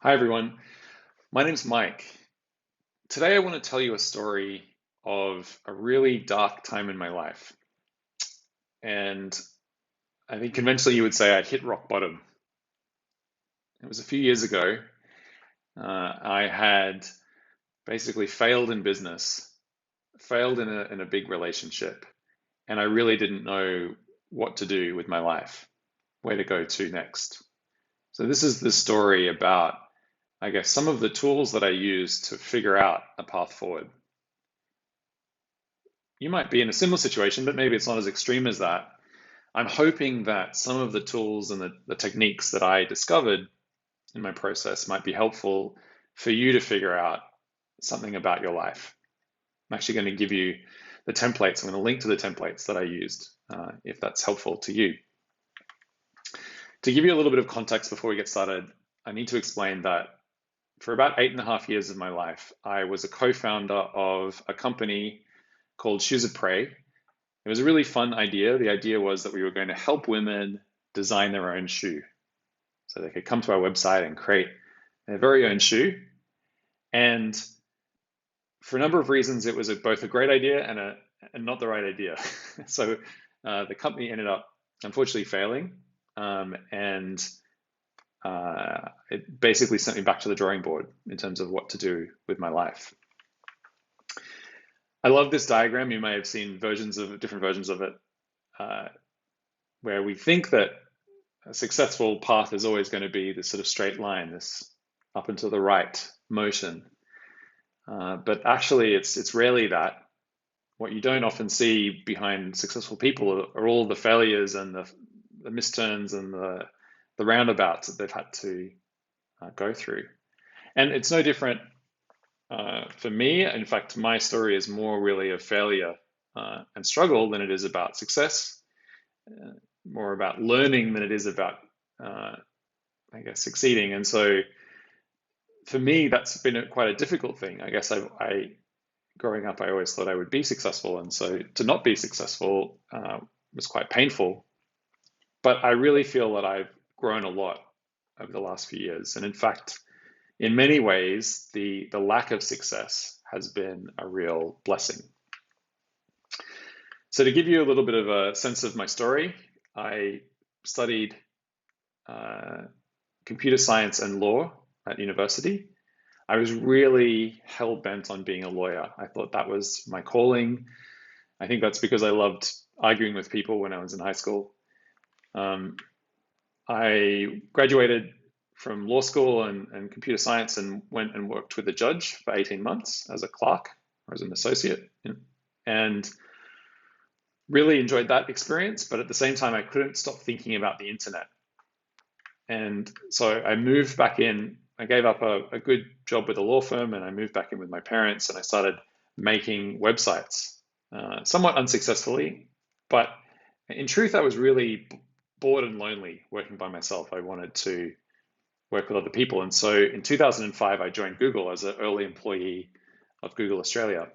Hi, everyone. My name's Mike. Today, I want to tell you a story of a really dark time in my life. And I think conventionally you would say I hit rock bottom. It was a few years ago. I had basically failed in business, failed in a big relationship, and I really didn't know what to do with my life, where to go to next. So, this is the story about, I guess, some of the tools that I used to figure out a path forward. You might be in a similar situation, but maybe it's not as extreme as that. I'm hoping that some of the tools and the techniques that I discovered in my process might be helpful for you to figure out something about your life. I'm actually going to give you the templates. I'm going to link to the templates that I used, if that's helpful to you. To give you a little bit of context before we get started, I need to explain that for about 8.5 years of my life, I was a co-founder of a company called Shoes of Prey. It was a really fun idea. The idea was that we were going to help women design their own shoe. So they could come to our website and create their very own shoe. And for a number of reasons, it was both a great idea and not the right idea. So the company ended up unfortunately failing. And it basically sent me back to the drawing board in terms of what to do with my life. I love this diagram. You may have seen different versions of it, where we think that a successful path is always going to be this sort of straight line, this up and to the right motion. But actually, it's rarely that. What you don't often see behind successful people are all the failures and the misturns and the roundabouts that they've had to go through. And it's no different for me. In fact, my story is more really of failure and struggle than it is about success, more about learning than it is about, I guess, succeeding. And so for me, that's been quite a difficult thing. I guess growing up, I always thought I would be successful. And so to not be successful was quite painful. But I really feel that I've grown a lot over the last few years. And in fact, in many ways, the lack of success has been a real blessing. So to give you a little bit of a sense of my story, I studied computer science and law at university. I was really hell-bent on being a lawyer. I thought that was my calling. I think that's because I loved arguing with people when I was in high school. I graduated from law school and computer science and went and worked with a judge for 18 months as a clerk or as an associate, and really enjoyed that experience. But at the same time, I couldn't stop thinking about the internet. And so I moved back in. I gave up a good job with a law firm and I moved back in with my parents and I started making websites, somewhat unsuccessfully. But in truth, I was really bored and lonely working by myself. I wanted to work with other people. And so in 2005, I joined Google as an early employee of Google Australia.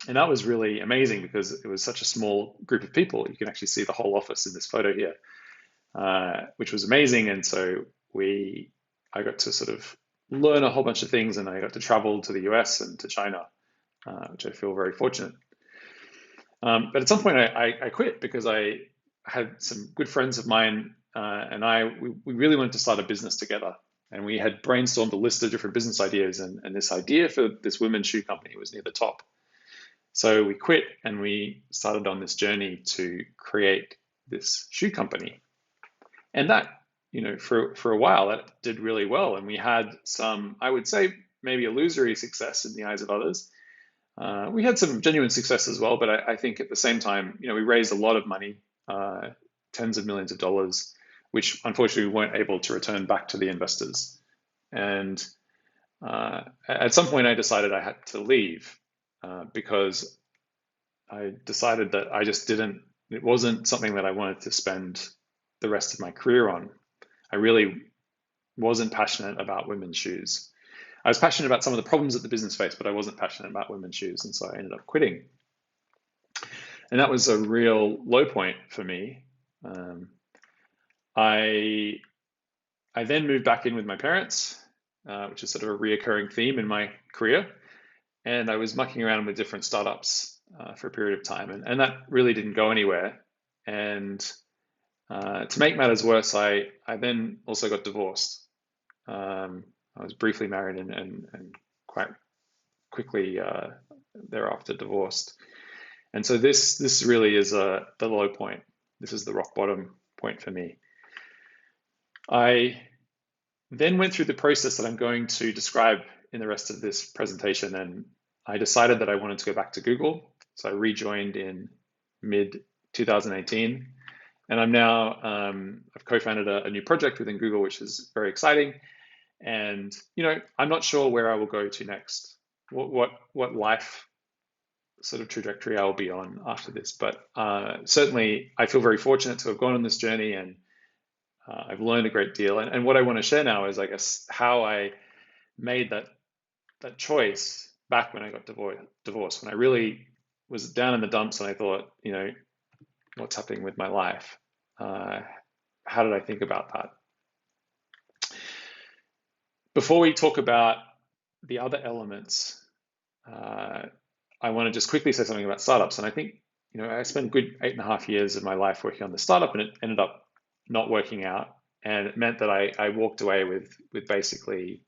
And that was really amazing because it was such a small group of people. You can actually see the whole office in this photo here, which was amazing. And so I got to sort of learn a whole bunch of things and I got to travel to the US and to China, which I feel very fortunate. But at some point I quit because I had some good friends of mine and we really wanted to start a business together. And we had brainstormed a list of different business ideas and this idea for this women's shoe company was near the top. So we quit and we started on this journey to create this shoe company. And that, for a while, that did really well. And we had some, I would say, maybe illusory success in the eyes of others. We had some genuine success as well, but I think at the same time, we raised a lot of money, tens of millions of dollars, which unfortunately we weren't able to return back to the investors. And at some point I decided I had to leave because I decided that it wasn't something that I wanted to spend the rest of my career on. I really wasn't passionate about women's shoes. I was passionate about some of the problems that the business faced, but I wasn't passionate about women's shoes. And so I ended up quitting. And that was a real low point for me. I then moved back in with my parents which is sort of a reoccurring theme in my career. And I was mucking around with different startups for a period of time, and that really didn't go anywhere. And to make matters worse, I then also got divorced. I was briefly married and quite quickly thereafter divorced. And so this really is the low point. This is the rock bottom point for me. I then went through the process that I'm going to describe in the rest of this presentation, and I decided that I wanted to go back to Google. So I rejoined in mid 2018, and I'm now I've co-founded a new project within Google, which is very exciting. And I'm not sure where I will go to next, what life sort of trajectory I will be on after this. But certainly, I feel very fortunate to have gone on this journey, and I've learned a great deal. And what I want to share now is, I guess, how I made that choice back when I got divorced, when I really was down in the dumps, and I thought, what's happening with my life? How did I think about that? Before we talk about the other elements, I want to just quickly say something about startups. And I think, I spent a good 8.5 years of my life working on the startup, and it ended up not working out. And it meant that I walked away with basically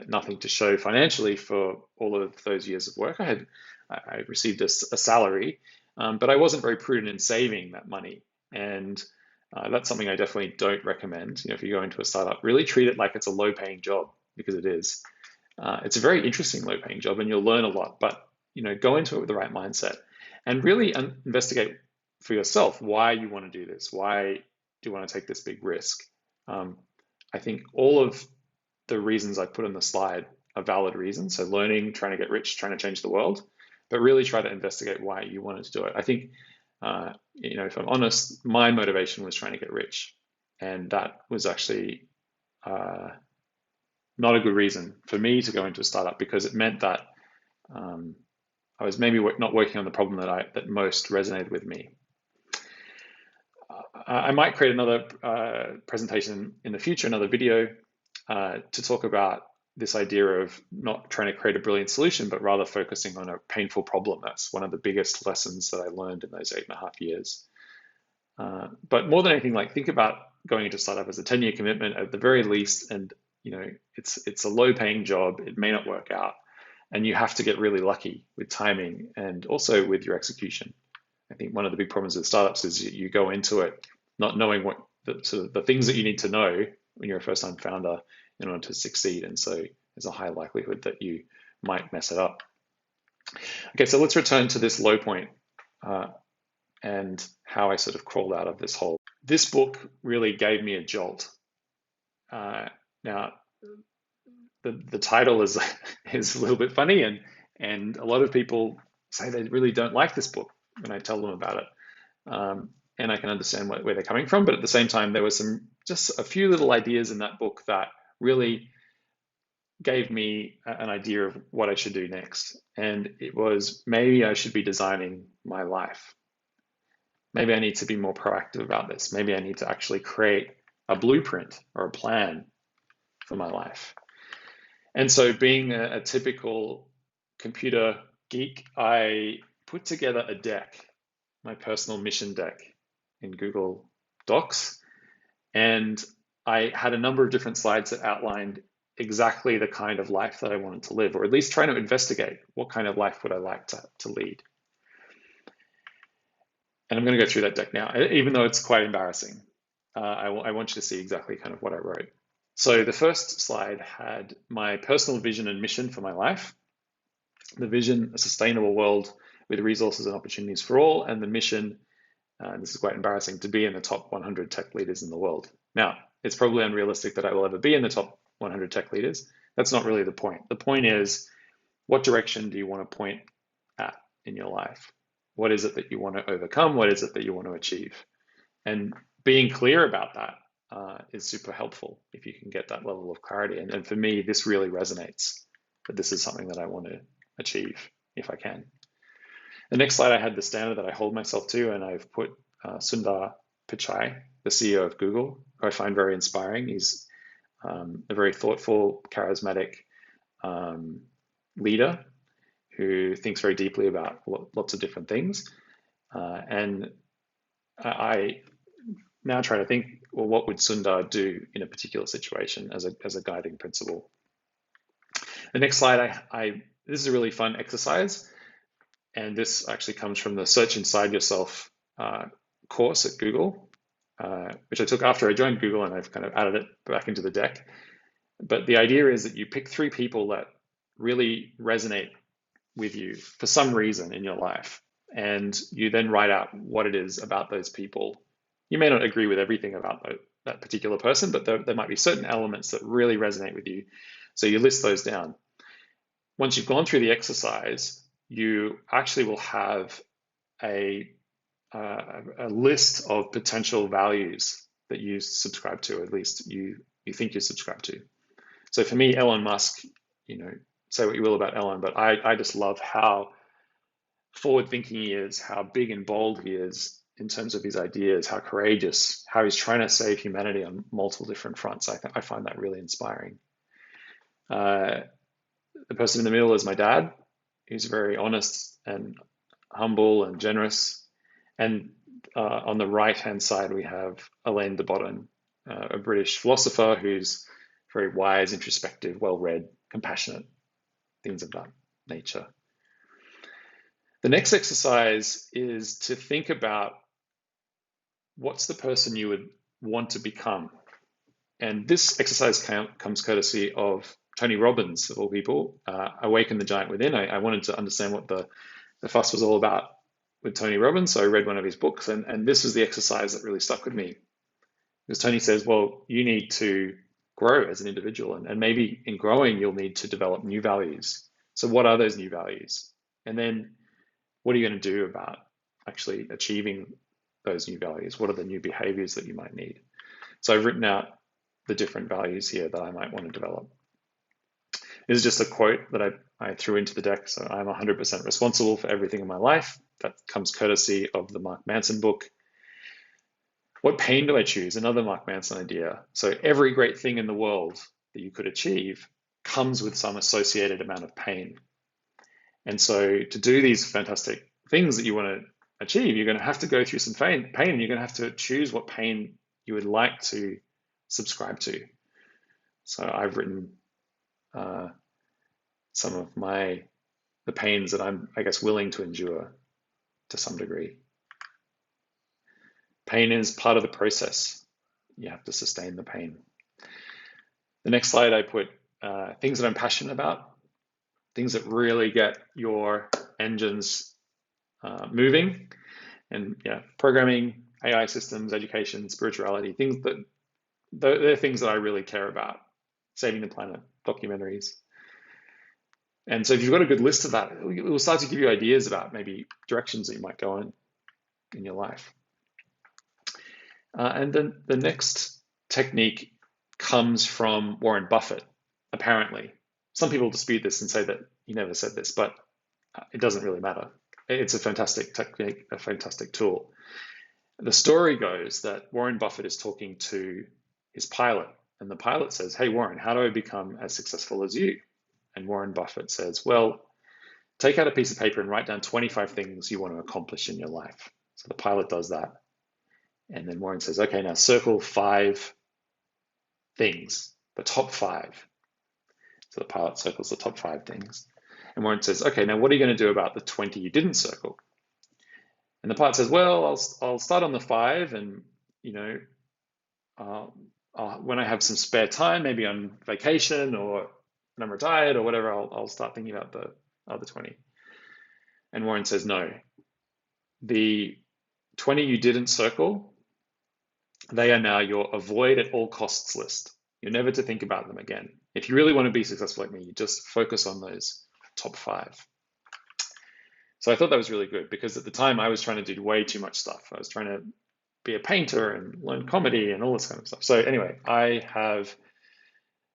nothing to show financially for all of those years of work. I received a salary, but I wasn't very prudent in saving that money. And that's something I definitely don't recommend. If you go into a startup, really treat it like it's a low-paying job, because it is. It's a very interesting low-paying job, and you'll learn a lot. But go into it with the right mindset, and really investigate for yourself why you want to do this. Why do you want to take this big risk? I think all of the reasons I put on the slide are valid reasons. So learning, trying to get rich, trying to change the world, but really try to investigate why you wanted to do it. I think, if I'm honest, my motivation was trying to get rich, and that was actually not a good reason for me to go into a startup, because it meant that I was maybe not working on the problem that most resonated with me. I might create another presentation in the future, another video, to talk about this idea of not trying to create a brilliant solution, but rather focusing on a painful problem. That's one of the biggest lessons that I learned in those 8.5 years. But more than anything, think about going into startup as a 10-year commitment at the very least. And it's a low-paying job. It may not work out, and you have to get really lucky with timing and also with your execution. I think one of the big problems with startups is you go into it not knowing what the things that you need to know when you're a first-time founder in order to succeed. And so there's a high likelihood that you might mess it up. Okay, so let's return to this low point and how I sort of crawled out of this hole. This book really gave me a jolt. Now, the title is a little bit funny, and a lot of people say they really don't like this book when I tell them about it. And I can understand where they're coming from, but at the same time, there was just a few little ideas in that book that really gave me an idea of what I should do next. And it was, maybe I should be designing my life. Maybe I need to be more proactive about this. Maybe I need to actually create a blueprint or a plan for my life. And so, being a typical computer geek, I put together a deck, my personal mission deck, in Google Docs. And I had a number of different slides that outlined exactly the kind of life that I wanted to live, or at least trying to investigate what kind of life would I like to lead. And I'm going to go through that deck now, even though it's quite embarrassing. I want you to see exactly kind of what I wrote. So the first slide had my personal vision and mission for my life. The vision, a sustainable world with resources and opportunities for all, and the mission, this is quite embarrassing, to be in the top 100 tech leaders in the world. Now, it's probably unrealistic that I will ever be in the top 100 tech leaders. That's not really the point. The point is, what direction do you want to point at in your life? What is it that you want to overcome? What is it that you want to achieve? And being clear about that is super helpful if you can get that level of clarity. And for me, this really resonates, that this is something that I want to achieve if I can. The next slide, I had the standard that I hold myself to, and I've put Sundar Pichai, the CEO of Google, who I find very inspiring. He's a very thoughtful, charismatic leader who thinks very deeply about lots of different things. And I now try to think, well, what would Sundar do in a particular situation as a guiding principle? The next slide, this is a really fun exercise, and this actually comes from the Search Inside Yourself course at Google, which I took after I joined Google, and I've kind of added it back into the deck. But the idea is that you pick 3 people that really resonate with you for some reason in your life, and you then write out what it is about those people. You may not agree with everything about that particular person, but there might be certain elements that really resonate with you. So you list those down. Once you've gone through the exercise, you actually will have a list of potential values that you subscribe to, at least you think you subscribe to. So for me, Elon Musk, say what you will about Elon, but I just love how forward-thinking he is, how big and bold he is in terms of his ideas, how courageous, how he's trying to save humanity on multiple different fronts. I find that really inspiring. The person in the middle is my dad. He's very honest and humble and generous. And on the right-hand side, we have Alain de Botton, a British philosopher who's very wise, introspective, well-read, compassionate, things of that nature. The next exercise is to think about what's the person you would want to become. And this exercise comes courtesy of Tony Robbins, of all people, Awaken the Giant Within. I wanted to understand what the fuss was all about with Tony Robbins, so I read one of his books, and this was the exercise that really stuck with me. Because Tony says, well, you need to grow as an individual, and maybe in growing, you'll need to develop new values. So what are those new values? And then what are you going to do about actually achieving those new values? What are the new behaviors that you might need? So I've written out the different values here that I might want to develop. This is just a quote that I threw into the deck. So I'm 100% responsible for everything in my life. That comes courtesy of the Mark Manson book. What pain do I choose? Another Mark Manson idea. So every great thing in the world that you could achieve comes with some associated amount of pain. And so to do these fantastic things that you want to achieve, you're going to have to go through some pain, and you're going to have to choose what pain you would like to subscribe to. So I've written some of the pains that I'm, I guess, willing to endure to some degree. Pain is part of the process. You have to sustain the pain. The next slide, I put things that I'm passionate about, things that really get your engines moving. And programming, AI systems, education, spirituality, things they're things that I really care about. Saving the planet, documentaries. And so if you've got a good list of that, it will start to give you ideas about maybe directions that you might go in your life. And then the next technique comes from Warren Buffett, apparently. Some people dispute this and say that he never said this, but it doesn't really matter. It's a fantastic technique, a fantastic tool. The story goes that Warren Buffett is talking to his pilot, and the pilot says, "Hey, Warren, how do I become as successful as you?" And Warren Buffett says, "Well, take out a piece of paper and write down 25 things you want to accomplish in your life." So the pilot does that. And then Warren says, "Okay, now circle 5 things, the top 5. So the pilot circles the top 5 things. And Warren says, "Okay, now what are you going to do about the 20 you didn't circle?" And the pilot says, "Well, I'll start on the 5, and when I have some spare time, maybe on vacation or when I'm retired or whatever, I'll start thinking about the other 20." And Warren says, "No, the 20 you didn't circle, they are now your avoid at all costs list. You're never to think about them again. If you really want to be successful like me, you just focus on those top 5. So I thought that was really good, because at the time I was trying to do way too much stuff. I was trying to be a painter and learn comedy and all this kind of stuff. So anyway, I have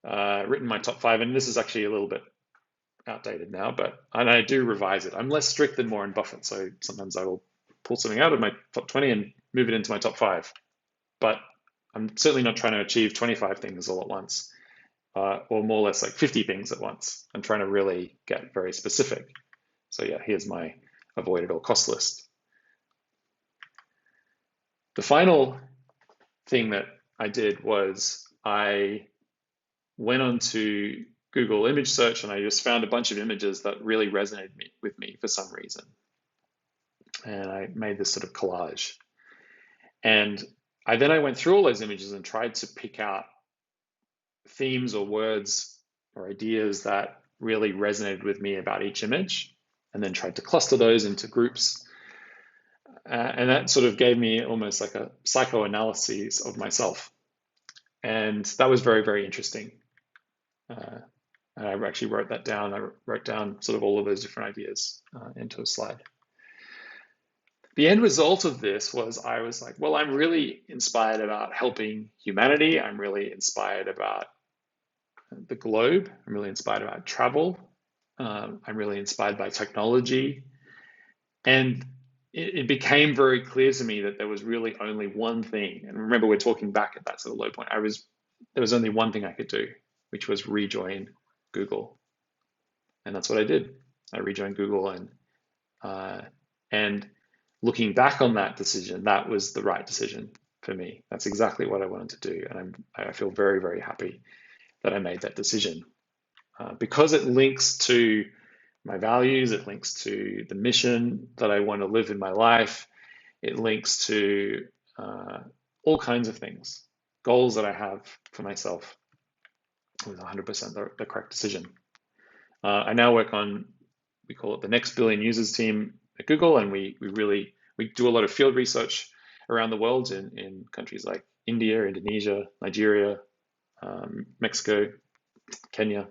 written my top 5, and this is actually a little bit outdated now, and I do revise it. I'm less strict than Warren Buffett, so sometimes I will pull something out of my top 20 and move it into my top 5. But I'm certainly not trying to achieve 25 things all at once, or more or less like 50 things at once. I'm trying to really get very specific. So yeah, here's my avoid at all cost list. The final thing that I did was I went on to Google image search and I just found a bunch of images that really resonated with me for some reason. And I made this sort of collage. And I went through all those images and tried to pick out themes or words or ideas that really resonated with me about each image, and then tried to cluster those into groups. And that sort of gave me almost like a psychoanalysis of myself. And that was very, very interesting. And I actually wrote that down. I wrote down sort of all of those different ideas into a slide. The end result of this was I was like, well, I'm really inspired about helping humanity. I'm really inspired about the globe. I'm really inspired about travel. I'm really inspired by technology. And it became very clear to me that there was really only one thing. And remember, we're talking back at that sort of low point. There was only one thing I could do, which was rejoin Google. And that's what I did. I rejoined Google, and looking back on that decision, that was the right decision for me. That's exactly what I wanted to do. And I feel very, very happy that I made that decision because it links to my values, it links to the mission that I want to live in my life, it links to all kinds of things, goals that I have for myself. It was 100% the correct decision. I now work on, we call it the Next Billion Users team at Google, and we do a lot of field research around the world in countries like India, Indonesia, Nigeria, Mexico, Kenya,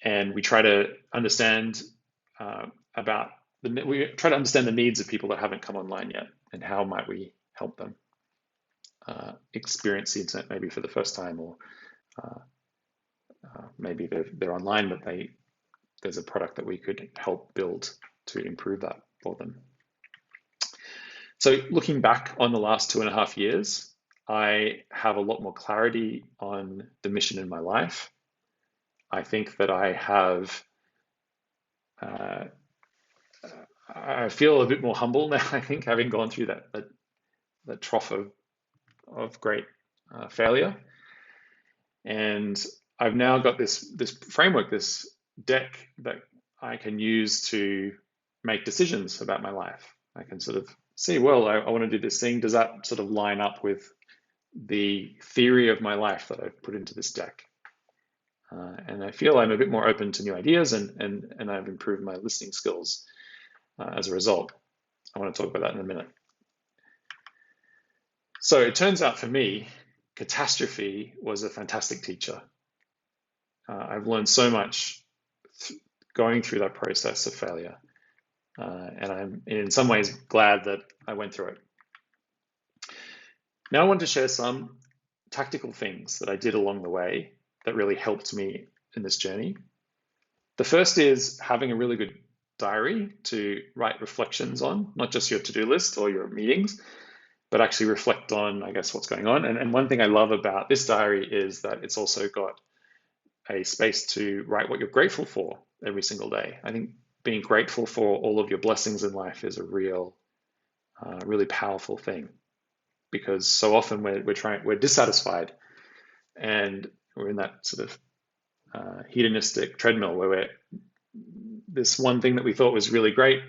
and we try to understand the needs of people that haven't come online yet, and how might we help them experience the internet maybe for the first time, or maybe they're online, but there's a product that we could help build to improve that for them. So looking back on the last 2.5 years, I have a lot more clarity on the mission in my life. I think that I feel a bit more humble now, I think, having gone through that trough of great failure. And I've now got this framework, this deck that I can use to make decisions about my life. I can sort of see, well, I want to do this thing. Does that sort of line up with the theory of my life that I've put into this deck? And I feel I'm a bit more open to new ideas, and I've improved my listening skills as a result. I want to talk about that in a minute. So it turns out for me, catastrophe was a fantastic teacher. I've learned so much going through that process of failure. And I'm in some ways glad that I went through it. Now I want to share some tactical things that I did along the way that really helped me in this journey. The first is having a really good diary to write reflections on, not just your to-do list or your meetings, but actually reflect on, I guess, what's going on. And one thing I love about this diary is that it's also got a space to write what you're grateful for every single day. I think being grateful for all of your blessings in life is a really powerful thing, because so often we're dissatisfied, and we're in that sort of hedonistic treadmill where this one thing that we thought was really great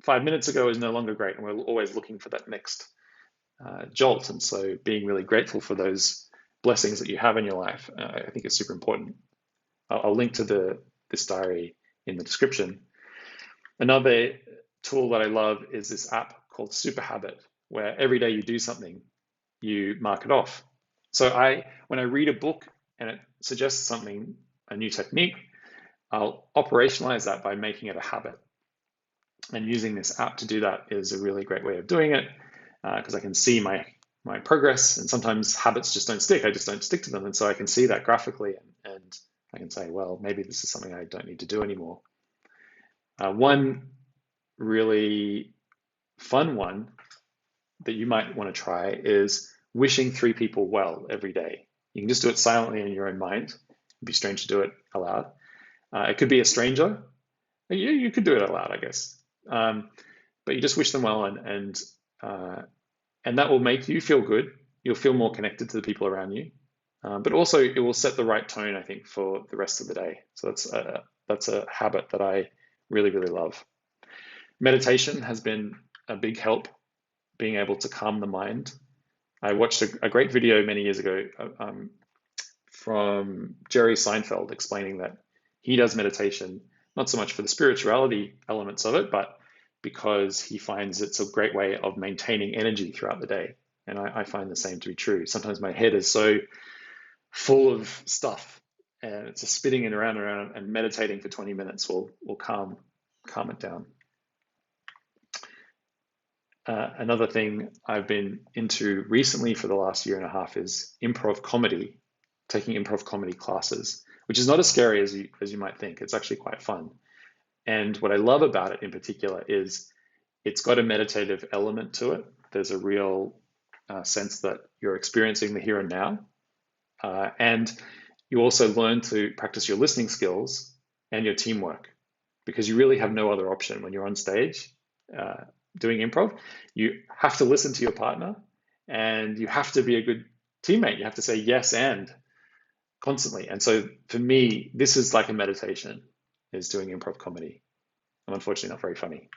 5 minutes ago is no longer great, and we're always looking for that next jolt. And so being really grateful for those blessings that you have in your life, I think is super important. I'll link to this diary in the description. Another tool that I love is this app called Super Habit, where every day you do something, you mark it off. So when I read a book and it suggests something, a new technique, I'll operationalize that by making it a habit. And using this app to do that is a really great way of doing it, because I can see my progress, and sometimes habits just don't stick. I just don't stick to them. And so I can see that graphically, and I can say, well, maybe this is something I don't need to do anymore. One really fun one that you might want to try is wishing 3 people well every day. You can just do it silently in your own mind. It'd be strange to do it aloud. It could be a stranger. You could do it aloud, I guess. But you just wish them well, and that will make you feel good. You'll feel more connected to the people around you. But also, it will set the right tone, I think, for the rest of the day. So that's a habit that I really, really love. Meditation has been a big help, being able to calm the mind. I watched a great video many years ago from Jerry Seinfeld explaining that he does meditation, not so much for the spirituality elements of it, but because he finds it's a great way of maintaining energy throughout the day. And I find the same to be true. Sometimes my head is so full of stuff and it's just spinning it around and around, and meditating for 20 minutes will calm it down. Another thing I've been into recently for the last year and a half is improv comedy, taking improv comedy classes, which is not as scary as you might think. It's actually quite fun. And what I love about it in particular is it's got a meditative element to it. There's a real sense that you're experiencing the here and now. And you also learn to practice your listening skills and your teamwork, because you really have no other option when you're on stage doing improv. You have to listen to your partner, and you have to be a good teammate. You have to say yes and constantly. And so for me, this is like a meditation, is doing improv comedy. I'm unfortunately not very funny.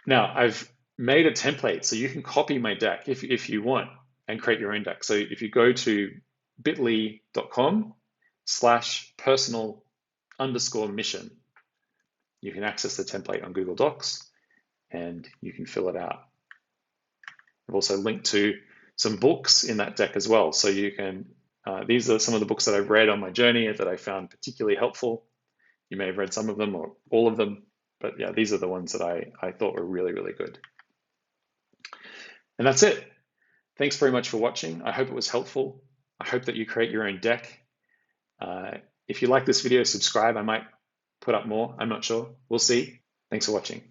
Now, I've made a template so you can copy my deck if you want and create your own deck. So if you go to bit.ly/personal_mission, you can access the template on Google Docs and you can fill it out. I've also linked to some books in that deck as well. So you can, these are some of the books that I've read on my journey that I found particularly helpful. You may have read some of them or all of them, but yeah, these are the ones that I thought were really, really good. And that's it. Thanks very much for watching. I hope it was helpful. I hope that you create your own deck. If you like this video, subscribe. I might put up more. I'm not sure. We'll see. Thanks for watching.